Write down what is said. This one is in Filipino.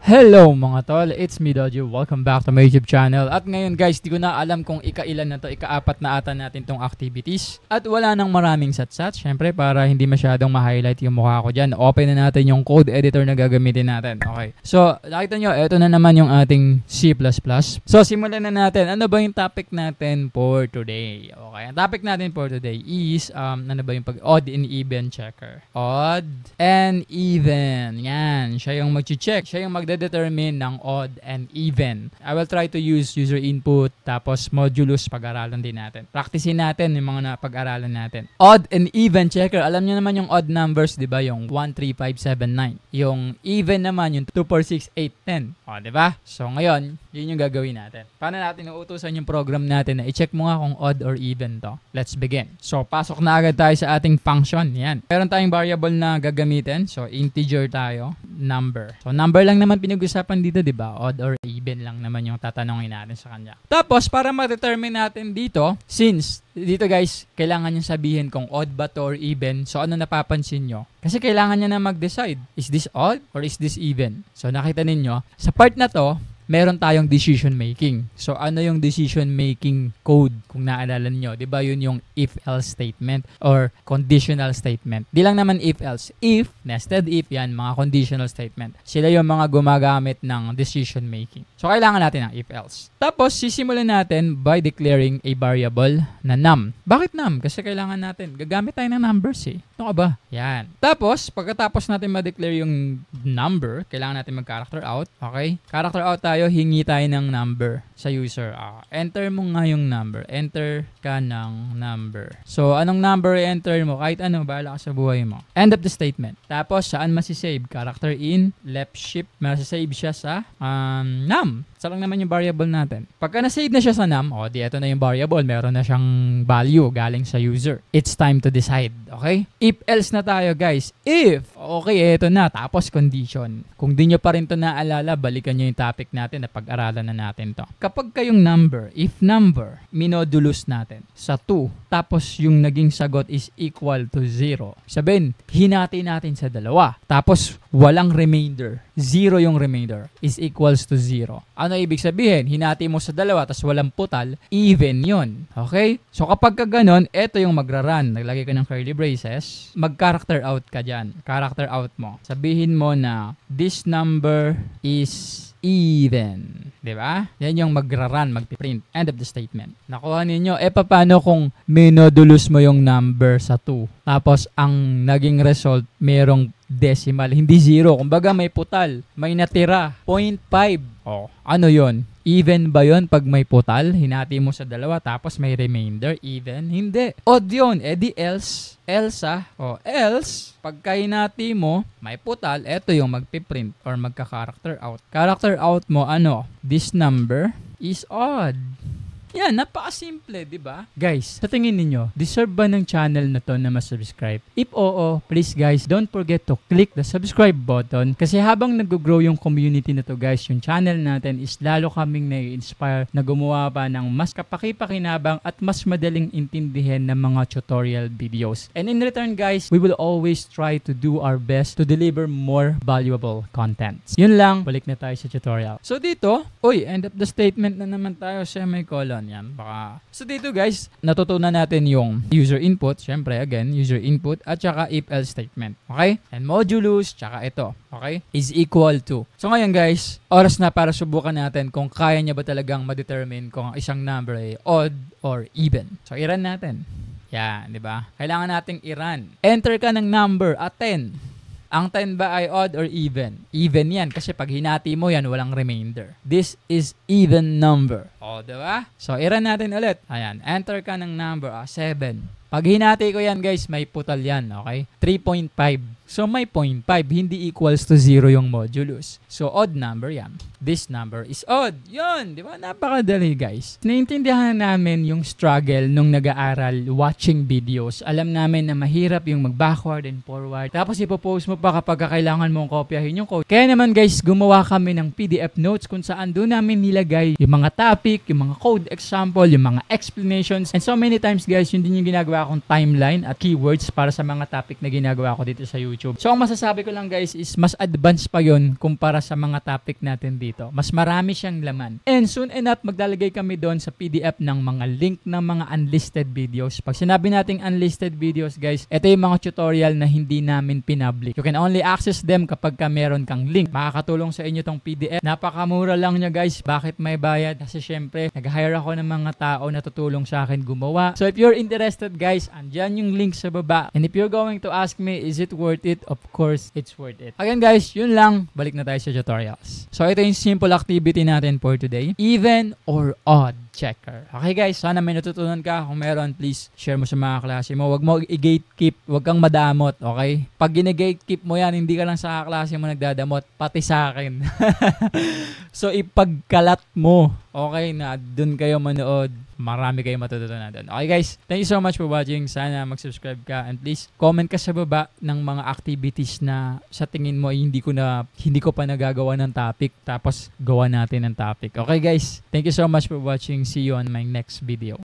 Hello mga tol, it's me Dojo. Welcome back to my YouTube channel. At ngayon guys, di ko na alam kung ikailan na to, ikaapat na ata natin tong activities. At wala nang maraming satsat, syempre para hindi masyadong ma-highlight yung mukha ko dyan. Open na natin yung code editor na gagamitin natin. Okay, so nakita nyo, eto na naman yung ating C++. So simulan na natin, ano ba yung topic natin for today? Okay, ang topic natin for today is, ano ba yung odd and even checker. Odd and even, yan, siya yung mag-check, siya yung determine ng odd and even. I will try to use user input tapos modulus pag-aralan din natin. Practicein natin yung mga pag-aralan natin. Odd and even checker. Alam niyo naman yung odd numbers, 'di ba? Yung 1 3 5 7 9. Yung even naman yung 2 4 6 8 10. O, 'di ba? So ngayon, yun yung gagawin natin. Paano natin uutusan yung program natin na i-check mo nga kung odd or even to? Let's begin. So pasok na agad tayo sa ating function. Yan. Meron tayong variable na gagamitin. So integer tayo, number. So number lang naman pinag-usapan dito, di ba? Odd or even lang naman yung tatanungin natin sa kanya. Tapos, para ma-determine natin dito, since dito guys, kailangan nyo sabihin kung odd ba to or even. So, ano napapansin nyo? Kasi kailangan nyo na mag-decide. Is this odd or is this even? So, nakita ninyo, sa part na to, meron tayong decision making. So, ano yung decision making code kung naalala niyo? 'Di ba? Yun yung if-else statement or conditional statement. Di lang naman if-else. If, nested if, yan, mga conditional statement. Sila yung mga gumagamit ng decision making. So, kailangan natin ng if-else. Tapos, sisimulan natin by declaring a variable na num. Bakit num? Kasi kailangan natin. Gagamit tayo ng numbers eh. Ano ka ba? Yan. Tapos, pagkatapos natin ma-declare yung number, kailangan natin mag-character out. Okay? Character out tayo, hingi tayo ng number sa user. Enter mo nga yung number. Enter ka ng number. So, anong number enter mo? Kahit ano, bahala ka sa buhay mo. End of the statement. Tapos, saan masisave? Character in, left shift. Masisave siya sa num. Sa lang naman yung variable natin. Pagka na-save na siya sa num, di ito na yung variable. Meron na siyang value galing sa user. It's time to decide. Okay? If else na tayo, guys. If, okay, ito na. Tapos condition. Kung di nyo pa rin ito naalala, balikan nyo yung topic natin na pag-aralan na natin to. Kapag kayong number, if number, minodulus natin sa 2, tapos yung naging sagot is equal to 0. Sabihin, hinati natin sa dalawa. Tapos, walang remainder. 0 yung remainder is equals to 0. Ano ibig sabihin? Hinati mo sa dalawa tapos walang putal, even yun. Okay? So kapag ka ganun, ito yung magra-run. Naglagay ka ng curly braces, mag-character out ka dyan. Character out mo. Sabihin mo na, this number is even. Diba? Yan yung magra-run, mag-print. End of the statement. Nakuha ninyo. Paano kung minodulus mo yung number sa 2? Tapos, ang naging result, merong decimal. Hindi 0. Kumbaga, may putal. May natira. 0.5. Ano yon? Even ba yon pag may putal? Hinati mo sa dalawa, tapos may remainder. Even? Hindi. Odd yun. Di else. Else else, pagka hinati mo, may putal, eto yung magpiprint or magka-character out. Character out mo, ano? This number is odd. Yan, napaka-simple, di ba? Guys, sa tingin ninyo, deserve ba ng channel na to na ma-subscribe? If oo, please guys, don't forget to click the subscribe button kasi habang nag-grow yung community na to guys, yung channel natin is lalo kaming na-inspire na gumawa pa ng mas kapaki-pakinabang at mas madaling intindihin ng mga tutorial videos. And in return guys, we will always try to do our best to deliver more valuable contents. Yun lang, balik na tayo sa tutorial. So dito, end of the statement na naman tayo, semicolon. Yan, baka. So dito guys, natutunan natin yung user input, syempre again, user input at saka if else statement. Okay? And modulus, tsaka ito. Okay? Is equal to. So ngayon guys, oras na para subukan natin kung kaya niya ba talagang ma-determine kung isang number ay odd or even. So i-run natin. Yan, di ba? Kailangan nating i-run. Enter ka ng number at 10. Ang 10 ba ay odd or even? Even yan kasi pag hinati mo yan, walang remainder. This is even number. Diba? So, i-run natin ulit. Ayan, enter ka ng number, 7. Pag hinati ko yan guys, may putal yan, okay? 3.5. So, may 0.5, hindi equals to 0 yung modulus. So, odd number yan. This number is odd. Yun, di ba? Napakadali guys. Naintindihan namin yung struggle nung nag-aaral watching videos. Alam namin na mahirap yung mag-backward and forward. Tapos ipopost mo pa kapag kailangan mong kopyahin yung code. Kaya naman guys, gumawa kami ng PDF notes kung saan doon namin nilagay yung mga topic, yung mga code example, yung mga explanations. And so many times guys, yun din yung ginagawa kong timeline at keywords para sa mga topic na ginagawa ko dito sa YouTube. YouTube. So ang masasabi ko lang guys is mas advanced pa yon kumpara sa mga topic natin dito. Mas marami siyang laman. And soon enough, maglalagay kami doon sa PDF ng mga link ng mga unlisted videos. Pag sinabi nating unlisted videos guys, ito yung mga tutorial na hindi namin pinpublic. You can only access them kapag ka meron kang link. Makakatulong sa inyo tong PDF. Napakamura lang niya guys. Bakit may bayad? Kasi syempre, nag-hire ako ng mga tao na tutulong sa akin gumawa. So if you're interested guys, andyan yung link sa baba. And if you're going to ask me, is it worth it? Of course, it's worth it. Again guys, yun lang. Balik na tayo sa tutorials. So ito yung simple activity natin for today. Even or odd checker. Okay guys, sana may natutunan ka. Kung meron, please share mo sa mga klase mo. Huwag mo i-gatekeep. Huwag kang madamot, okay? Pag gine-gatekeep mo yan, hindi ka lang sa klase mo nagdadamot, pati sa akin. So ipagkalat mo, okay, na dun kayo manood. Marami kayong matututunan doon. Okay guys, thank you so much for watching. Sana mag-subscribe ka and please comment ka sa baba ng mga activities na sa tingin mo ay hindi ko pa nagagawa ng topic, tapos gawa natin ng topic. Okay guys, thank you so much for watching. See you on my next video.